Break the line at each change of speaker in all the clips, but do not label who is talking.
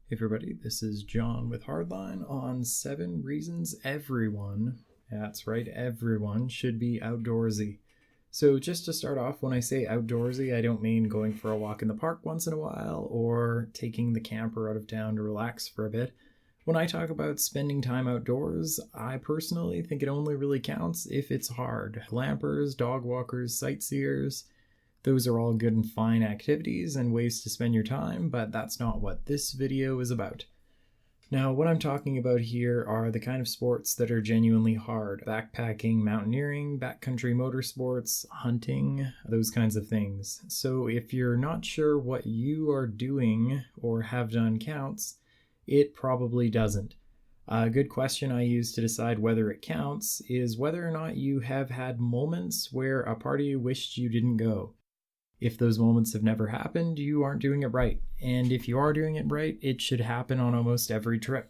Hey everybody, this is John with Hardline on 7 reasons everyone, that's right, everyone should be outdoorsy. So just to start off, when I say outdoorsy, I don't mean going for a walk in the park once in a while or taking the camper out of town to relax for a bit. When I talk about spending time outdoors, I personally think it only really counts if it's hard. Glampers, dog walkers, sightseers, those are all good and fine activities and ways to spend your time, but that's not what this video is about. Now, what I'm talking about here are the kind of sports that are genuinely hard. Backpacking, mountaineering, backcountry motorsports, hunting, those kinds of things. So if you're not sure what you are doing or have done counts, it probably doesn't. A good question I use to decide whether it counts is whether or not you have had moments where a party wished you didn't go. If those moments have never happened, you aren't doing it right. And if you are doing it right, it should happen on almost every trip.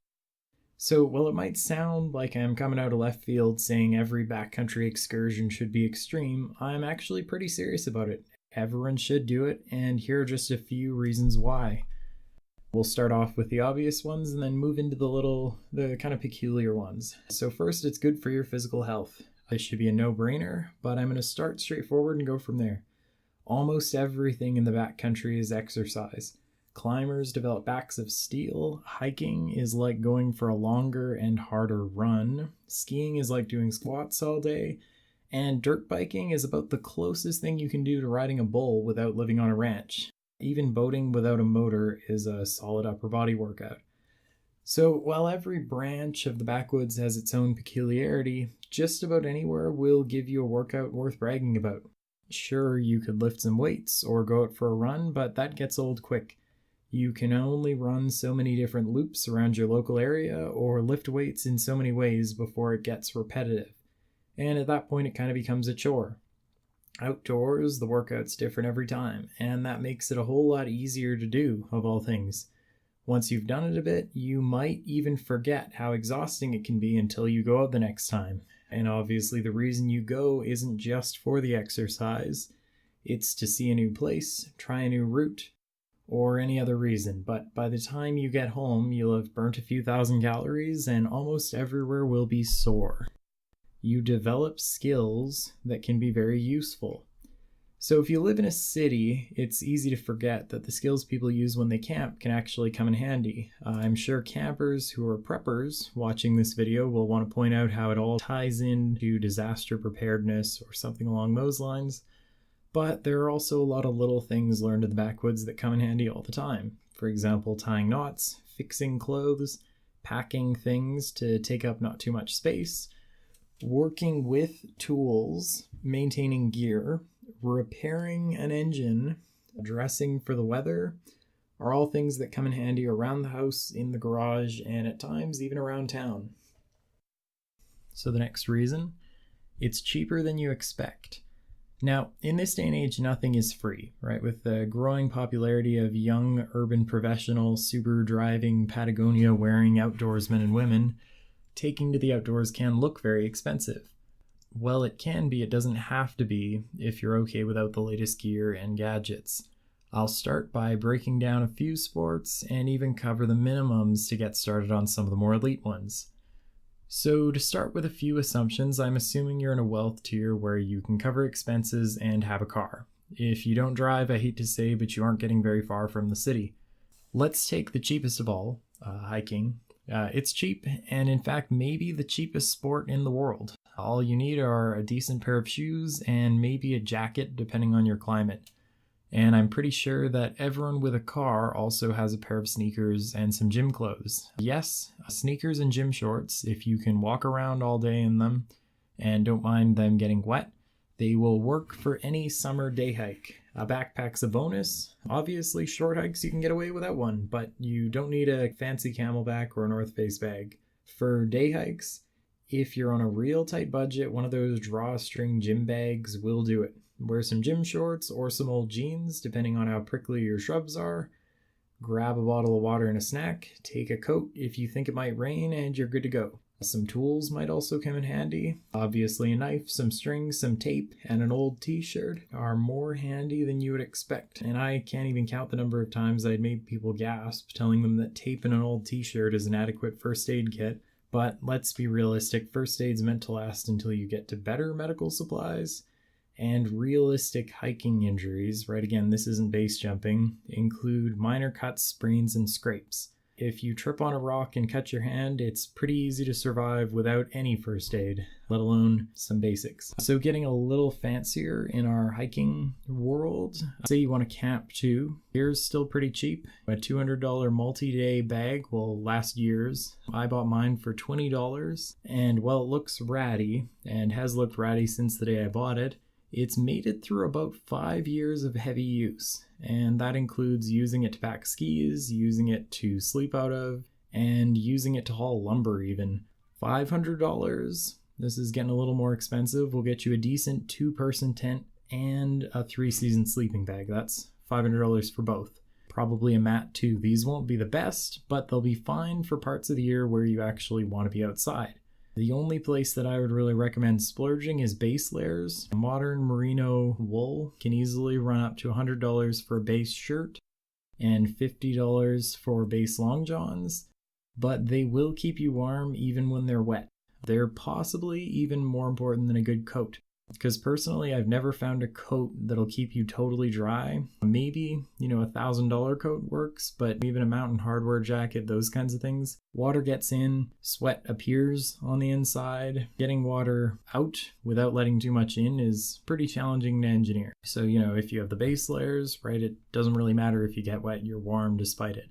So while it might sound like I'm coming out of left field saying every backcountry excursion should be extreme, I'm actually pretty serious about it. Everyone should do it, and here are just a few reasons why. We'll start off with the obvious ones and then move into the kind of peculiar ones. So first, it's good for your physical health. This should be a no-brainer, but I'm going to start straightforward and go from there. Almost everything in the backcountry is exercise. Climbers develop backs of steel. Hiking is like going for a longer and harder run. Skiing is like doing squats all day. And dirt biking is about the closest thing you can do to riding a bull without living on a ranch. Even boating without a motor is a solid upper body workout. So while every branch of the backwoods has its own peculiarity, just about anywhere will give you a workout worth bragging about. Sure, you could lift some weights or go out for a run, but that gets old quick. You can only run so many different loops around your local area or lift weights in so many ways before it gets repetitive. And at that point, it kind of becomes a chore. Outdoors, the workout's different every time, and that makes it a whole lot easier to do, of all things. Once you've done it a bit, you might even forget how exhausting it can be until you go out the next time. And obviously the reason you go isn't just for the exercise, it's to see a new place, try a new route, or any other reason. But by the time you get home, you'll have burnt a few thousand calories and almost everywhere will be sore. You develop skills that can be very useful. So if you live in a city, it's easy to forget that the skills people use when they camp can actually come in handy. I'm sure campers who are preppers watching this video will want to point out how it all ties into disaster preparedness or something along those lines. But there are also a lot of little things learned in the backwoods that come in handy all the time. For example, tying knots, fixing clothes, packing things to take up not too much space, working with tools, maintaining gear, repairing an engine, dressing for the weather, are all things that come in handy around the house, in the garage, and at times even around town. So the next reason, it's cheaper than you expect. Now, in this day and age, nothing is free, right? With the growing popularity of young urban professionals, Subaru driving, Patagonia wearing outdoorsmen and women, taking to the outdoors can look very expensive. Well, it can be, it doesn't have to be, if you're okay without the latest gear and gadgets. I'll start by breaking down a few sports and even cover the minimums to get started on some of the more elite ones. So to start with a few assumptions, I'm assuming you're in a wealth tier where you can cover expenses and have a car. If you don't drive, I hate to say, but you aren't getting very far from the city. Let's take the cheapest of all, hiking. It's cheap, and in fact, maybe the cheapest sport in the world. All you need are a decent pair of shoes and maybe a jacket, depending on your climate. And I'm pretty sure that everyone with a car also has a pair of sneakers and some gym clothes. Yes, sneakers and gym shorts, if you can walk around all day in them and don't mind them getting wet, they will work for any summer day hike. A backpack's a bonus. Obviously, short hikes you can get away without one, but you don't need a fancy camelback or a North Face bag. For day hikes, if you're on a real tight budget, one of those drawstring gym bags will do it. Wear some gym shorts or some old jeans, depending on how prickly your shrubs are. Grab a bottle of water and a snack. Take a coat if you think it might rain, and you're good to go. Some tools might also come in handy. Obviously, a knife, some string, some tape, and an old t-shirt are more handy than you would expect. And I can't even count the number of times I'd made people gasp telling them that tape and an old t-shirt is an adequate first aid kit. But let's be realistic, first aid's meant to last until you get to better medical supplies. And realistic hiking injuries, right, again, this isn't base jumping, include minor cuts, sprains, and scrapes. If you trip on a rock and cut your hand, it's pretty easy to survive without any first aid, let alone some basics. So getting a little fancier in our hiking world, say you want to camp too, gear's still pretty cheap. A $200 multi-day bag will last years. I bought mine for $20, and while it looks ratty, and has looked ratty since the day I bought it, it's made it through about 5 years of heavy use, and that includes using it to pack skis, using it to sleep out of, and using it to haul lumber even. $500, this is getting a little more expensive, will get you a decent 2-person tent and a 3-season sleeping bag. That's $500 for both. Probably a mat too. These won't be the best, but they'll be fine for parts of the year where you actually want to be outside. The only place that I would really recommend splurging is base layers. Modern merino wool can easily run up to $100 for a base shirt and $50 for base long johns, but they will keep you warm even when they're wet. They're possibly even more important than a good coat. Because personally, I've never found a coat that'll keep you totally dry. Maybe, a $1,000 coat works, but even a mountain hardwear jacket, those kinds of things. Water gets in, sweat appears on the inside. Getting water out without letting too much in is pretty challenging to engineer. So, if you have the base layers, right, it doesn't really matter if you get wet, you're warm despite it.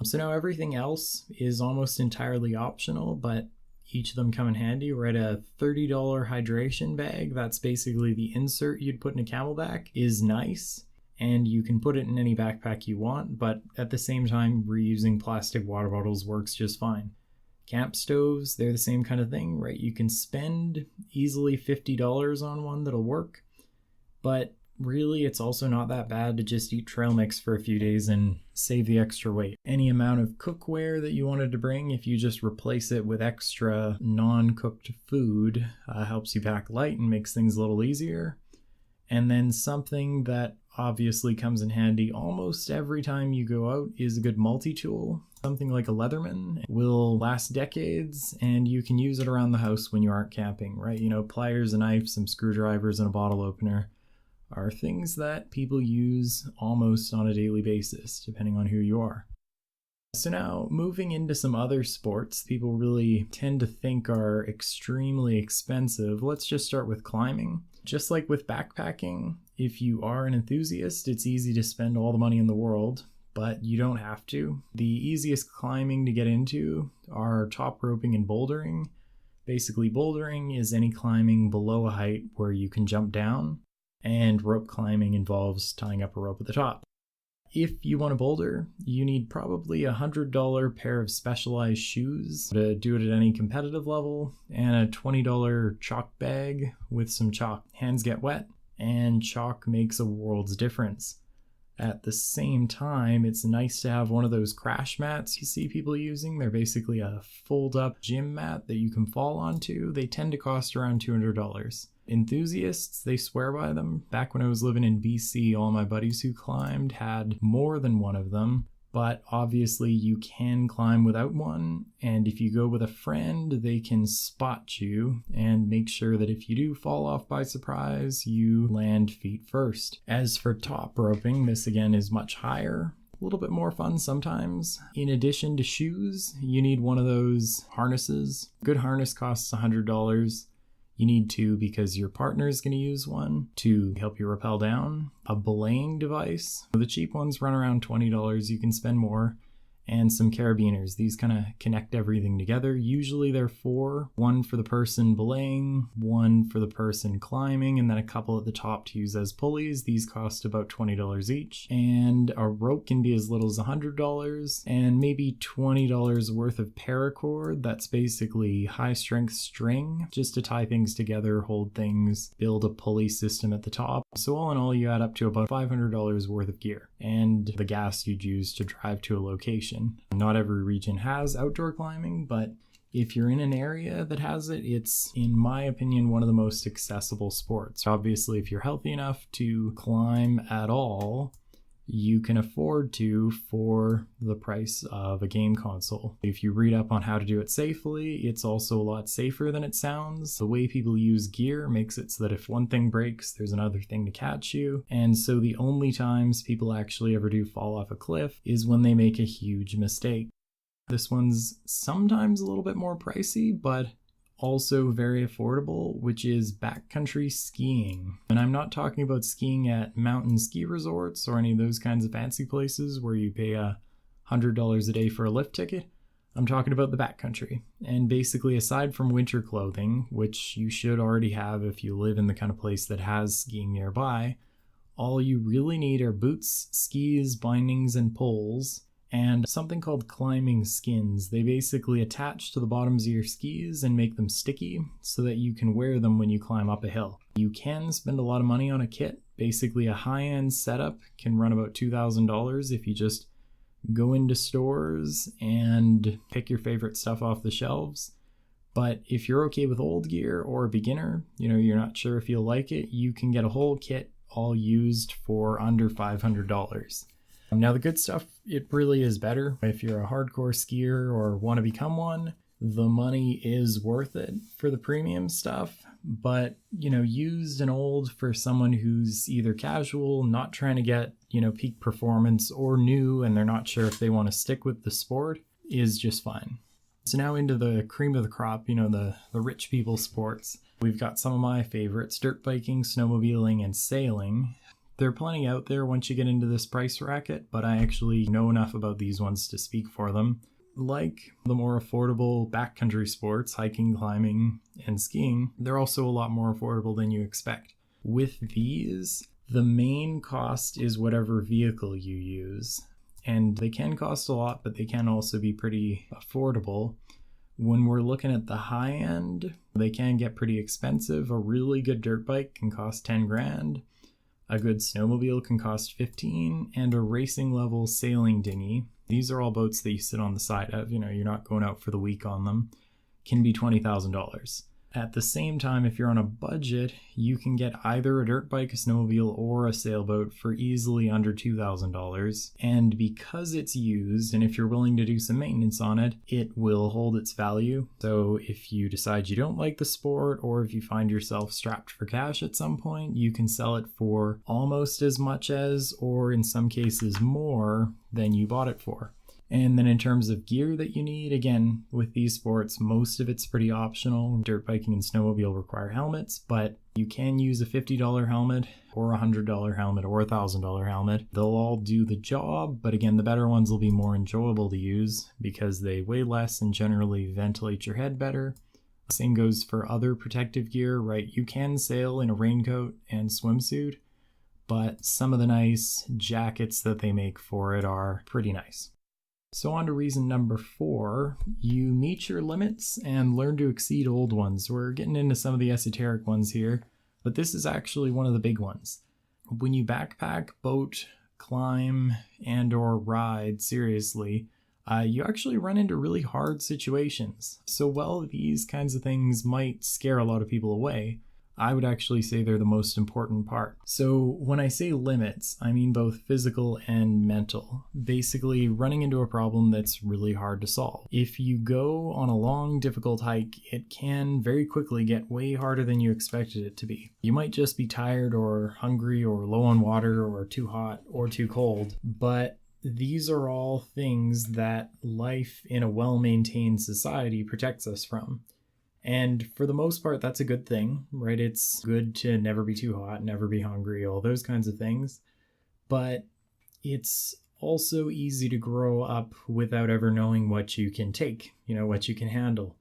So now everything else is almost entirely optional, but each of them come in handy, right? A $30 hydration bag, that's basically the insert you'd put in a camelback, is nice. And you can put it in any backpack you want, but at the same time, reusing plastic water bottles works just fine. Camp stoves, they're the same kind of thing, right? You can spend easily $50 on one that'll work, but really, it's also not that bad to just eat trail mix for a few days and save the extra weight. Any amount of cookware that you wanted to bring, if you just replace it with extra non-cooked food, helps you pack light and makes things a little easier. And then something that obviously comes in handy almost every time you go out is a good multi-tool. Something like a Leatherman will last decades, and you can use it around the house when you aren't camping, right? Pliers, a knife, some screwdrivers, and a bottle opener are things that people use almost on a daily basis, depending on who you are. So now, moving into some other sports people really tend to think are extremely expensive, let's just start with climbing. Just like with backpacking, if you are an enthusiast, it's easy to spend all the money in the world, but you don't have to. The easiest climbing to get into are top roping and bouldering. Basically, bouldering is any climbing below a height where you can jump down, and rope climbing involves tying up a rope at the top. If you want to boulder, you need probably a $100 pair of specialized shoes to do it at any competitive level, and a $20 chalk bag with some chalk. Hands get wet, and chalk makes a world's difference. At the same time, it's nice to have one of those crash mats you see people using. They're basically a fold-up gym mat that you can fall onto. They tend to cost around $200. Enthusiasts, they swear by them. Back when I was living in BC, all my buddies who climbed had more than one of them, but obviously you can climb without one, and if you go with a friend, they can spot you and make sure that if you do fall off by surprise, you land feet first. As for top roping, this again is much higher. A little bit more fun sometimes. In addition to shoes, you need one of those harnesses. A good harness costs $100. You need two because your partner is going to use one to help you rappel down. A belaying device. The cheap ones run around $20. You can spend more. And some carabiners. These kind of connect everything together. Usually they're 4. One for the person belaying, one for the person climbing, and then a couple at the top to use as pulleys. These cost about $20 each. And a rope can be as little as $100, and maybe $20 worth of paracord. That's basically high strength string, just to tie things together, hold things, build a pulley system at the top. So all in all, you add up to about $500 worth of gear, and the gas you'd use to drive to a location. Not every region has outdoor climbing, but If you're in an area that has it, it's, in my opinion, one of the most accessible sports. Obviously, if you're healthy enough to climb at all, you can afford to for the price of a game console. If you read up on how to do it safely, it's also a lot safer than it sounds. The way people use gear makes it so that if one thing breaks, there's another thing to catch you. And so the only times people actually ever do fall off a cliff is when they make a huge mistake. This one's sometimes a little bit more pricey, but also very affordable, which is backcountry skiing. And I'm not talking about skiing at mountain ski resorts or any of those kinds of fancy places where you pay $100 a day for a lift ticket. I'm talking about the backcountry. And basically, aside from winter clothing, which you should already have if you live in the kind of place that has skiing nearby, all you really need are boots, skis, bindings, and poles, and something called climbing skins. They basically attach to the bottoms of your skis and make them sticky so that you can wear them when you climb up a hill. You can spend a lot of money on a kit. Basically, a high-end setup can run about $2,000 if you just go into stores and pick your favorite stuff off the shelves. But if you're okay with old gear or a beginner, you're not sure if you'll like it, you can get a whole kit all used for under $500. Now, the good stuff, it really is better. If you're a hardcore skier or want to become one, the money is worth it for the premium stuff. But, used and old for someone who's either casual, not trying to get, peak performance, or new and they're not sure if they want to stick with the sport is just fine. So now into the cream of the crop, the rich people sports. We've got some of my favorites: dirt biking, snowmobiling, and sailing. There are plenty out there once you get into this price bracket, but I actually know enough about these ones to speak for them. Like the more affordable backcountry sports, hiking, climbing, and skiing, they're also a lot more affordable than you expect. With these, the main cost is whatever vehicle you use. And they can cost a lot, but they can also be pretty affordable. When we're looking at the high end, they can get pretty expensive. A really good dirt bike can cost 10 grand. A good snowmobile can cost 15, and a racing level sailing dinghy, these are all boats that you sit on the side of, you're not going out for the week on them, can be $20,000. At the same time, if you're on a budget, you can get either a dirt bike, a snowmobile, or a sailboat for easily under $2,000. And because it's used, and if you're willing to do some maintenance on it, it will hold its value. So if you decide you don't like the sport, or if you find yourself strapped for cash at some point, you can sell it for almost as much as, or in some cases more than you bought it for. And then in terms of gear that you need, again, with these sports, most of it's pretty optional. Dirt biking and snowmobile require helmets, but you can use a $50 helmet or a $100 helmet or a $1,000 helmet. They'll all do the job, but again, the better ones will be more enjoyable to use because they weigh less and generally ventilate your head better. Same goes for other protective gear, right? You can sail in a raincoat and swimsuit, but some of the nice jackets that they make for it are pretty nice. So on to reason number 4, you meet your limits and learn to exceed old ones. We're getting into some of the esoteric ones here, but this is actually one of the big ones. When you backpack, boat, climb, and or ride seriously, you actually run into really hard situations. So while these kinds of things might scare a lot of people away, I would actually say they're the most important part. So when I say limits, I mean both physical and mental. Basically, running into a problem that's really hard to solve. If you go on a long, difficult hike, it can very quickly get way harder than you expected it to be. You might just be tired or hungry or low on water or too hot or too cold, but these are all things that life in a well-maintained society protects us from. And for the most part, that's a good thing, right? It's good to never be too hot, never be hungry, all those kinds of things. But it's also easy to grow up without ever knowing what you can take, what you can handle.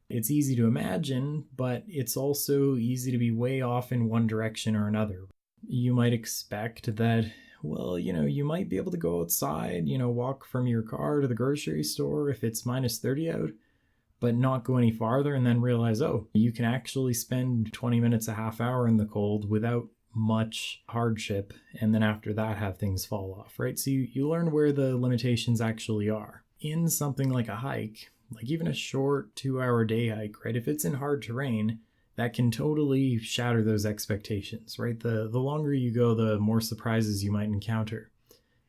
It's easy to imagine, but it's also easy to be way off in one direction or another. You might expect that, well, you might be able to go outside, walk from your car to the grocery store if it's minus 30 out, but not go any farther and then realize, you can actually spend 20 minutes, a half hour in the cold without much hardship, and then after that have things fall off, right? So you learn where the limitations actually are. In something like a hike, Like even a short 2-hour day hike, right? If it's in hard terrain, that can totally shatter those expectations, right? The longer you go, the more surprises you might encounter.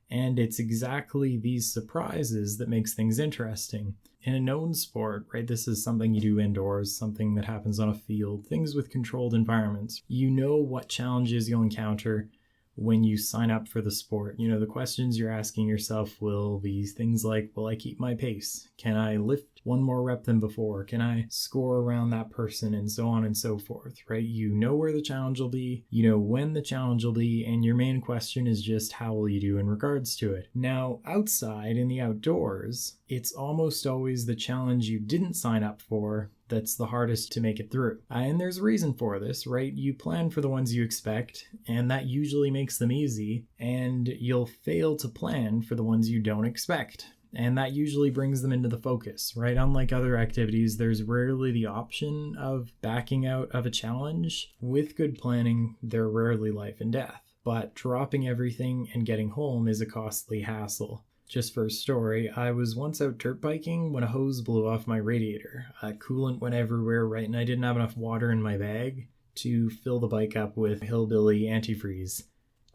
And it's exactly these surprises that makes things interesting. In a known sport, right, this is something you do indoors, something that happens on a field, things with controlled environments. You know what challenges you'll encounter when you sign up for the sport. You know, the questions you're asking yourself will be things like, will I keep my pace? Can I lift one more rep than before? Can I score around that person? And so on and so forth, right? You know where the challenge will be, you know when the challenge will be, and your main question is just how will you do in regards to it. Now, outside in the outdoors, it's almost always the challenge you didn't sign up for that's the hardest to make it through. And there's a reason for this, right? You plan for the ones you expect, and that usually makes them easy, and you'll fail to plan for the ones you don't expect. And that usually brings them into the focus, right? Unlike other activities, there's rarely the option of backing out of a challenge. With good planning, they're rarely life and death. But dropping everything and getting home is a costly hassle. Just for a story, I was once out dirt biking when a hose blew off my radiator. Coolant went everywhere, right? And I didn't have enough water in my bag to fill the bike up with hillbilly antifreeze.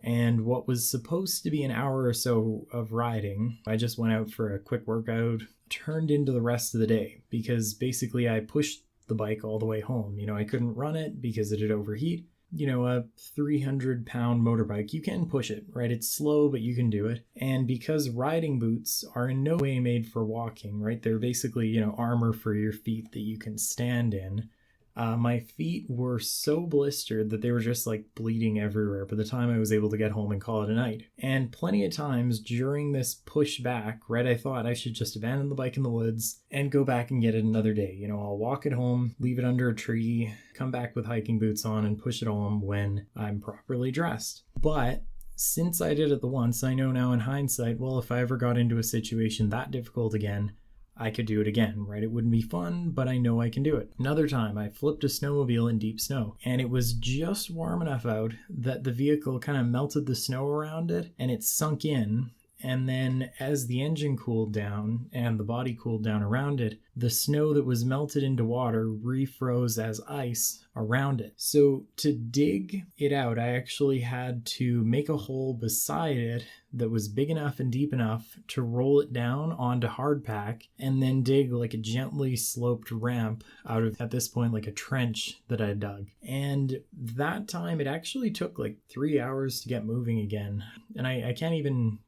And what was supposed to be an hour or so of riding, I just went out for a quick workout, turned into the rest of the day because basically I pushed the bike all the way home. You know, I couldn't run it because it'd overheat. You know, a 300-pound motorbike, you can push it, right? It's slow, but you can do it. And because riding boots are in no way made for walking, right? They're basically, you know, armor for your feet that you can stand in. My feet were so blistered that they were just like bleeding everywhere by the time I was able to get home and call it a night. And plenty of times during this push back, right, I thought I should just abandon the bike in the woods and go back and get it another day. You know, I'll walk it home, leave it under a tree, come back with hiking boots on and push it home when I'm properly dressed. But since I did it the once, I know now in hindsight, well, if I ever got into a situation that difficult again, I could do it again, right? It wouldn't be fun, but I know I can do it. Another time, I flipped a snowmobile in deep snow, and it was just warm enough out that the vehicle kind of melted the snow around it, and it sunk in. And then as the engine cooled down and the body cooled down around it, the snow that was melted into water refroze as ice around it. So to dig it out, I actually had to make a hole beside it that was big enough and deep enough to roll it down onto hardpack and then dig like a gently sloped ramp out of, at this point, like a trench that I dug. And that time it actually took like 3 hours to get moving again. And I can't even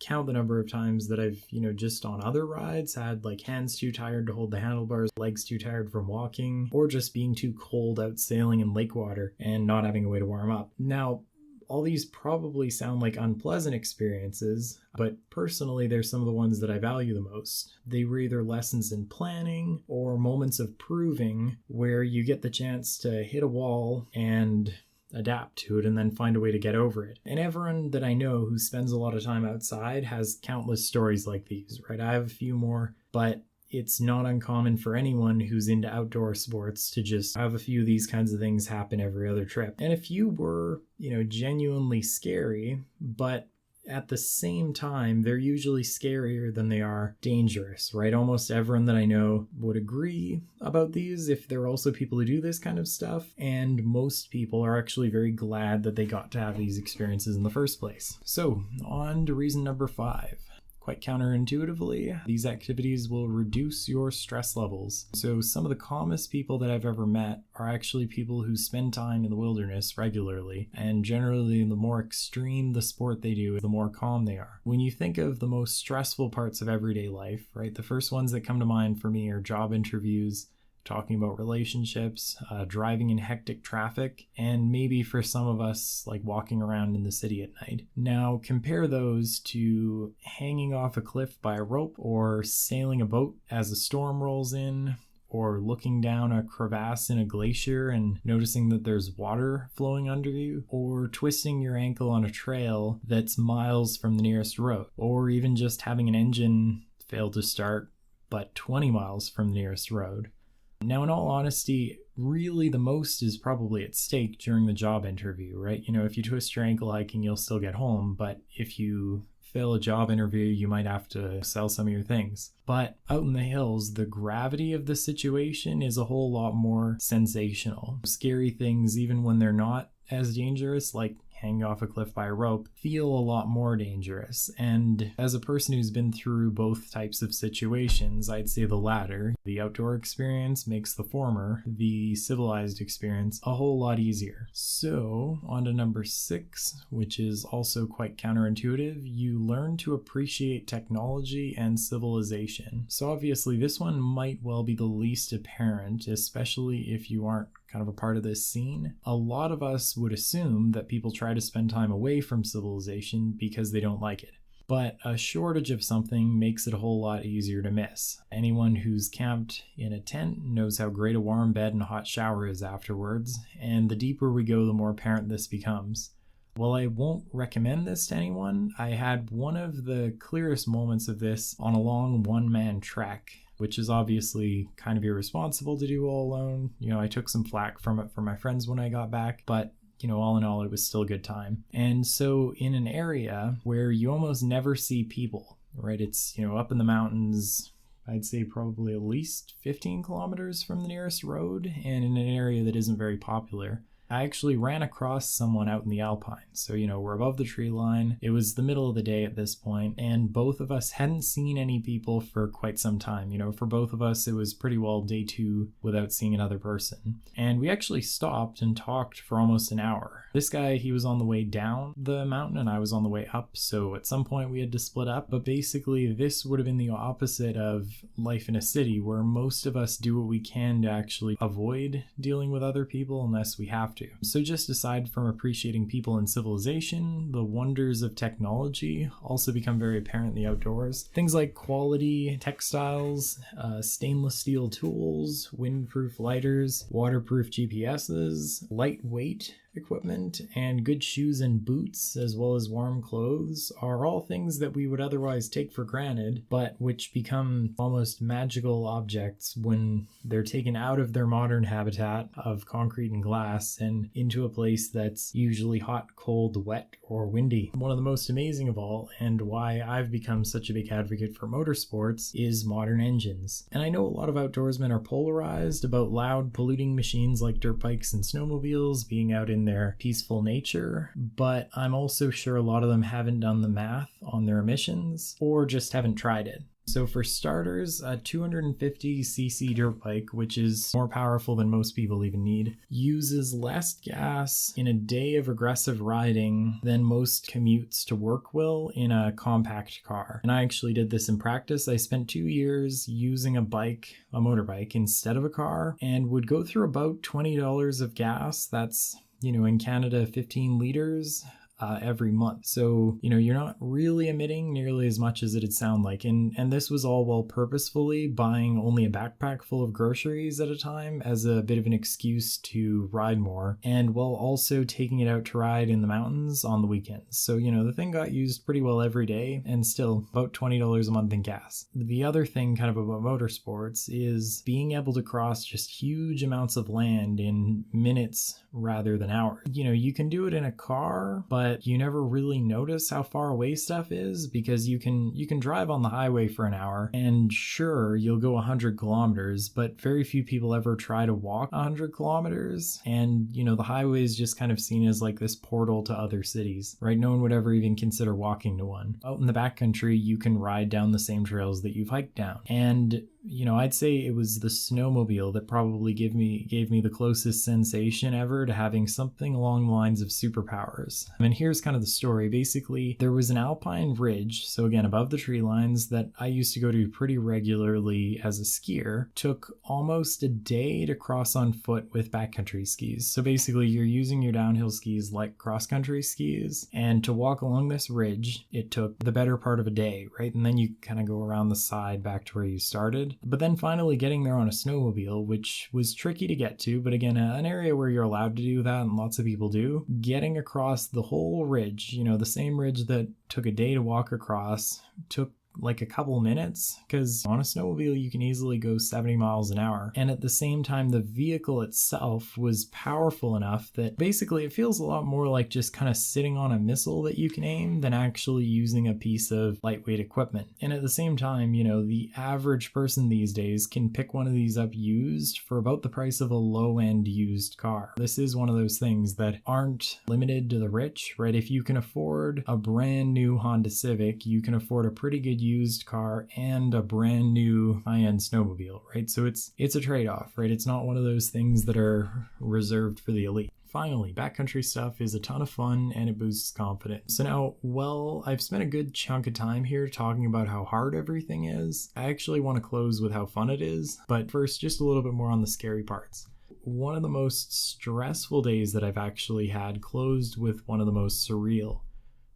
count the number of times that I've, you know, just on other rides had like hands too tired to hold the handlebars, legs too tired from walking, or just being too cold out sailing in lake water and not having a way to warm up. Now, all these probably sound like unpleasant experiences, but personally, they're some of the ones that I value the most. They were either lessons in planning or moments of proving where you get the chance to hit a wall and adapt to it and then find a way to get over it. And everyone that I know who spends a lot of time outside has countless stories like these, right? I have a few more, but it's not uncommon for anyone who's into outdoor sports to just have a few of these kinds of things happen every other trip. And a few were, you know, genuinely scary, but at the same time, they're usually scarier than they are dangerous, right? Almost everyone that I know would agree about these if there are also people who do this kind of stuff. And most people are actually very glad that they got to have these experiences in the first place. So on to reason number 5. Quite counterintuitively, these activities will reduce your stress levels. So some of the calmest people that I've ever met are actually people who spend time in the wilderness regularly, and generally the more extreme the sport they do, the more calm they are. When you think of the most stressful parts of everyday life, right, the first ones that come to mind for me are job interviews, talking about relationships, driving in hectic traffic, and maybe for some of us, like walking around in the city at night. Now, compare those to hanging off a cliff by a rope, or sailing a boat as a storm rolls in, or looking down a crevasse in a glacier and noticing that there's water flowing under you, or twisting your ankle on a trail that's miles from the nearest road, or even just having an engine fail to start but 20 miles from the nearest road. Now, in all honesty, really the most is probably at stake during the job interview, right? You know, if you twist your ankle hiking, you'll still get home, but if you fail a job interview, you might have to sell some of your things. But out in the hills, the gravity of the situation is a whole lot more sensational. Scary things, even when they're not as dangerous, like hanging off a cliff by a rope, feel a lot more dangerous. And as a person who's been through both types of situations, I'd say the latter. The outdoor experience makes the former, the civilized experience, a whole lot easier. So, on to number 6, which is also quite counterintuitive. You learn to appreciate technology and civilization. So obviously this one might well be the least apparent, especially if you aren't kind of a part of this scene. A lot of us would assume that people try to spend time away from civilization because they don't like it. But a shortage of something makes it a whole lot easier to miss. Anyone who's camped in a tent knows how great a warm bed and a hot shower is afterwards, and the deeper we go, the more apparent this becomes. While I won't recommend this to anyone, I had one of the clearest moments of this on a long one-man trek, which is obviously kind of irresponsible to do all alone. I took some flack from it from my friends when I got back, but all in all, it was still a good time. And so in an area where you almost never see people, right? It's, up in the mountains, I'd say probably at least 15 kilometers from the nearest road, and in an area that isn't very popular. I actually ran across someone out in the Alpine. So, we're above the tree line. It was the middle of the day at this point, and both of us hadn't seen any people for quite some time. For both of us, it was pretty well day 2 without seeing another person. And we actually stopped and talked for almost an hour. This guy, he was on the way down the mountain and I was on the way up. So at some point we had to split up. But basically, this would have been the opposite of life in a city, where most of us do what we can to actually avoid dealing with other people unless we have to. So just aside from appreciating people and civilization, the wonders of technology also become very apparent in the outdoors. Things like quality textiles, stainless steel tools, windproof lighters, waterproof GPSs, lightweight equipment, and good shoes and boots, as well as warm clothes, are all things that we would otherwise take for granted, but which become almost magical objects when they're taken out of their modern habitat of concrete and glass and into a place that's usually hot, cold, wet, or windy. One of the most amazing of all, and why I've become such a big advocate for motorsports, is modern engines. And I know a lot of outdoorsmen are polarized about loud, polluting machines like dirt bikes and snowmobiles being out in their peaceful nature, but I'm also sure a lot of them haven't done the math on their emissions or just haven't tried it. So for starters, a 250cc dirt bike, which is more powerful than most people even need, uses less gas in a day of aggressive riding than most commutes to work will in a compact car. And I actually did this in practice. I spent 2 years using a motorbike instead of a car, and would go through about $20 of gas. That's, in Canada, 15 liters. Every month. So, you're not really emitting nearly as much as it'd sound like. And this was all while purposefully buying only a backpack full of groceries at a time as a bit of an excuse to ride more, and while also taking it out to ride in the mountains on the weekends. So, the thing got used pretty well every day, and still about $20 a month in gas. The other thing kind of about motorsports is being able to cross just huge amounts of land in minutes rather than hours. You can do it in a car, but you never really notice how far away stuff is, because you can drive on the highway for an hour, and sure, you'll go 100 kilometers, but very few people ever try to walk 100 kilometers. And the highway is just kind of seen as like this portal to other cities, right? No one would ever even consider walking to one. Out in the backcountry, you can ride down the same trails that you've hiked down. And I'd say it was the snowmobile that probably gave me the closest sensation ever to having something along the lines of superpowers. And here's kind of the story. Basically, there was an alpine ridge, so again, above the tree lines, that I used to go to pretty regularly as a skier. Took almost a day to cross on foot with backcountry skis. So basically, you're using your downhill skis like cross-country skis, and to walk along this ridge, it took the better part of a day, right? And then you kind of go around the side back to where you started. But then finally getting there on a snowmobile, which was tricky to get to, but again, an area where you're allowed to do that and lots of people do, getting across the whole ridge, the same ridge that took a day to walk across, took like a couple minutes, because on a snowmobile you can easily go 70 miles an hour. And at the same time, the vehicle itself was powerful enough that basically it feels a lot more like just kind of sitting on a missile that you can aim than actually using a piece of lightweight equipment. And at the same time, the average person these days can pick one of these up used for about the price of a low-end used car. This is one of those things that aren't limited to the rich, right? If you can afford a brand new Honda Civic, you can afford a pretty good used car and a brand new high-end snowmobile, right? So it's a trade-off, right? It's not one of those things that are reserved for the elite. Finally, backcountry stuff is a ton of fun and it boosts confidence. So now, I've spent a good chunk of time here talking about how hard everything is. I actually want to close with how fun it is, but first, just a little bit more on the scary parts. One of the most stressful days that I've actually had closed with one of the most surreal.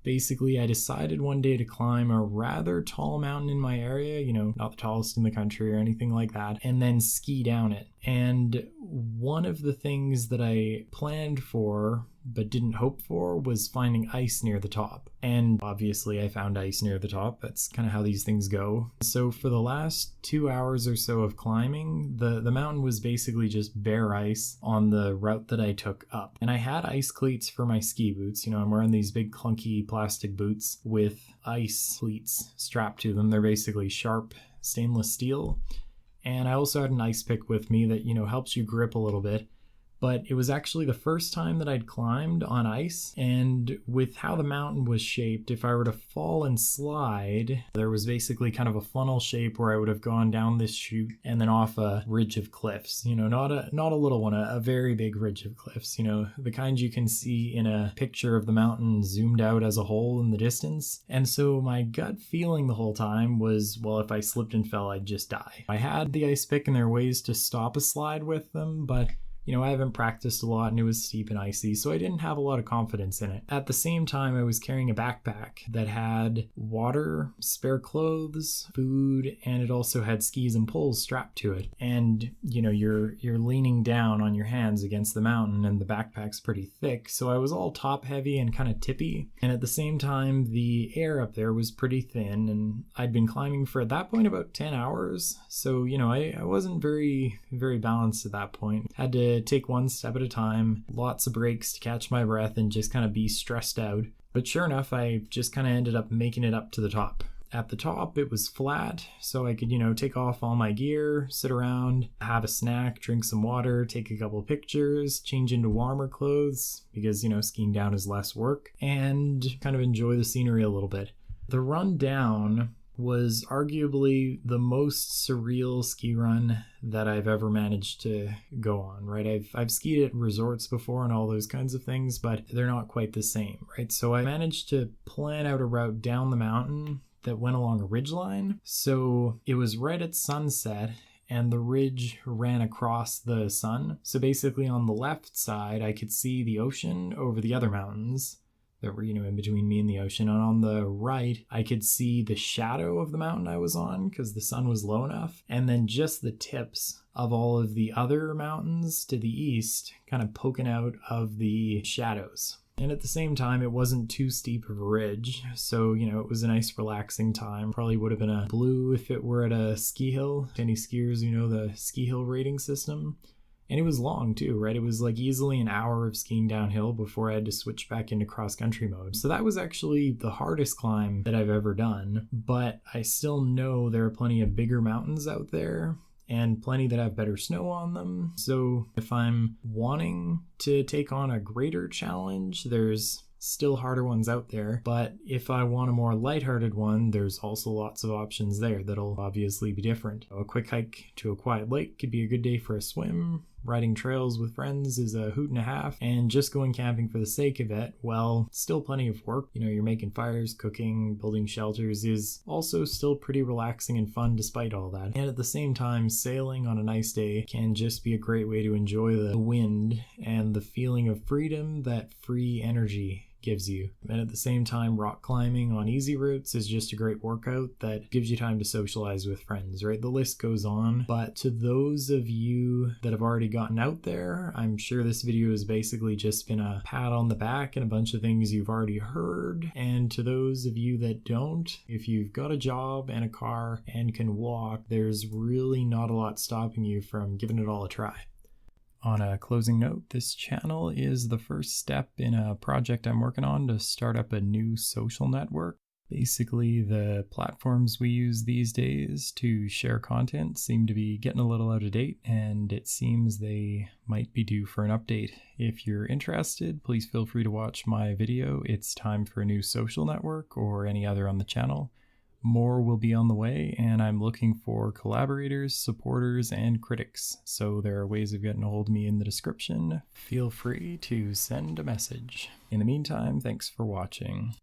Basically, I decided one day to climb a rather tall mountain in my area, not the tallest in the country or anything like that, and then ski down it. And one of the things that I planned for but didn't hope for was finding ice near the top. And obviously I found ice near the top. That's kind of how these things go. So for the last 2 hours or so of climbing, the mountain was basically just bare ice on the route that I took up. And I had ice cleats for my ski boots. I'm wearing these big clunky plastic boots with ice cleats strapped to them. They're basically sharp stainless steel. And I also had an ice pick with me that, helps you grip a little bit. But it was actually the first time that I'd climbed on ice, and with how the mountain was shaped, if I were to fall and slide, there was basically kind of a funnel shape where I would have gone down this chute and then off a ridge of cliffs, not a little one, a very big ridge of cliffs, the kind you can see in a picture of the mountain zoomed out as a whole in the distance. And so my gut feeling the whole time was, well, if I slipped and fell, I'd just die. I had the ice pick and there are ways to stop a slide with them, but I haven't practiced a lot and it was steep and icy, so I didn't have a lot of confidence in it. At the same time, I was carrying a backpack that had water, spare clothes, food, and it also had skis and poles strapped to it. And, you're leaning down on your hands against the mountain and the backpack's pretty thick, so I was all top heavy and kind of tippy. And at the same time, the air up there was pretty thin, and I'd been climbing for, at that point, about 10 hours. So, I wasn't very, very balanced at that point. Had to take one step at a time, lots of breaks to catch my breath and just kind of be stressed out. But sure enough, I just kind of ended up making it up to the top. At the top, it was flat, so I could, take off all my gear, sit around, have a snack, drink some water, take a couple pictures, change into warmer clothes, because, skiing down is less work, and kind of enjoy the scenery a little bit. The run down was arguably the most surreal ski run that I've ever managed to go on, right? I've skied at resorts before and all those kinds of things, but they're not quite the same, right? So I managed to plan out a route down the mountain that went along a ridgeline. So it was right at sunset and the ridge ran across the sun. So basically on the left side, I could see the ocean over the other mountains that were, in between me and the ocean. And on the right, I could see the shadow of the mountain I was on because the sun was low enough. And then just the tips of all of the other mountains to the east kind of poking out of the shadows. And at the same time, it wasn't too steep of a ridge. So, it was a nice relaxing time. Probably would have been a blue if it were at a ski hill. Any skiers, the ski hill rating system. And it was long too, right? It was like easily an hour of skiing downhill before I had to switch back into cross-country mode. So that was actually the hardest climb that I've ever done. But I still know there are plenty of bigger mountains out there and plenty that have better snow on them. So if I'm wanting to take on a greater challenge, there's still harder ones out there. But if I want a more lighthearted one, there's also lots of options there that'll obviously be different. A quick hike to a quiet lake could be a good day for a swim. Riding trails with friends is a hoot and a half, and just going camping for the sake of it, well, still plenty of work. You're making fires, cooking, building shelters is also still pretty relaxing and fun despite all that. And at the same time, sailing on a nice day can just be a great way to enjoy the wind and the feeling of freedom that free energy gives you. And at the same time, rock climbing on easy routes is just a great workout that gives you time to socialize with friends, right? The list goes on. But to those of you that have already gotten out there, I'm sure this video has basically just been a pat on the back and a bunch of things you've already heard. And to those of you that don't, if you've got a job and a car and can walk, there's really not a lot stopping you from giving it all a try. On a closing note, this channel is the first step in a project I'm working on to start up a new social network. Basically, the platforms we use these days to share content seem to be getting a little out of date, and it seems they might be due for an update. If you're interested, please feel free to watch my video, It's Time for a New Social Network, or any other on the channel. More will be on the way, and I'm looking for collaborators, supporters, and critics, so there are ways of getting a hold of me in the description. Feel free to send a message. In the meantime, thanks for watching.